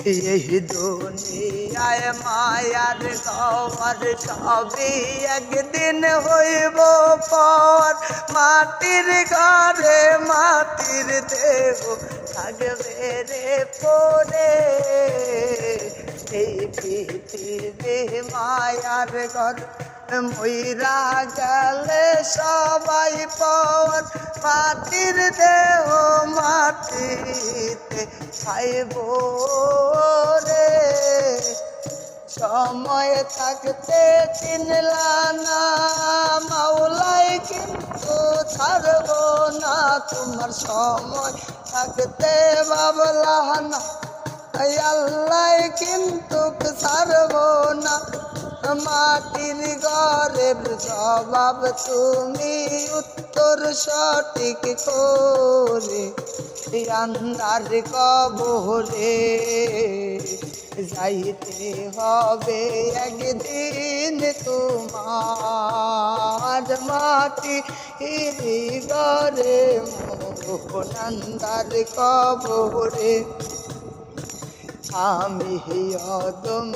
এই দুনিয়ায় মায়ার ঘর সবই একদিন হইব পর। মাটির ঘরে মাটির দেহ থাকবে রে পরে। এই পৃথিবী মায়ার ঘর মইরা গেলে সবাই পর। মাটির দেহ মাটিতে খাইব রে। সময় থাকতে চিনলা না মাওলাই কিন্তু ছাড়ব না তোমার। সময় থাকতে ভাবলা না আল্লাহ কিন্তু ছাড়ব না। মাটির ঘরের জবাব তুমি উত্তর সঠিক করে। আন্ধার কবরে যাইতে হবে একদিন তোমার। মাটির ঘরে মন আন্ধার কবরে। আমি অদম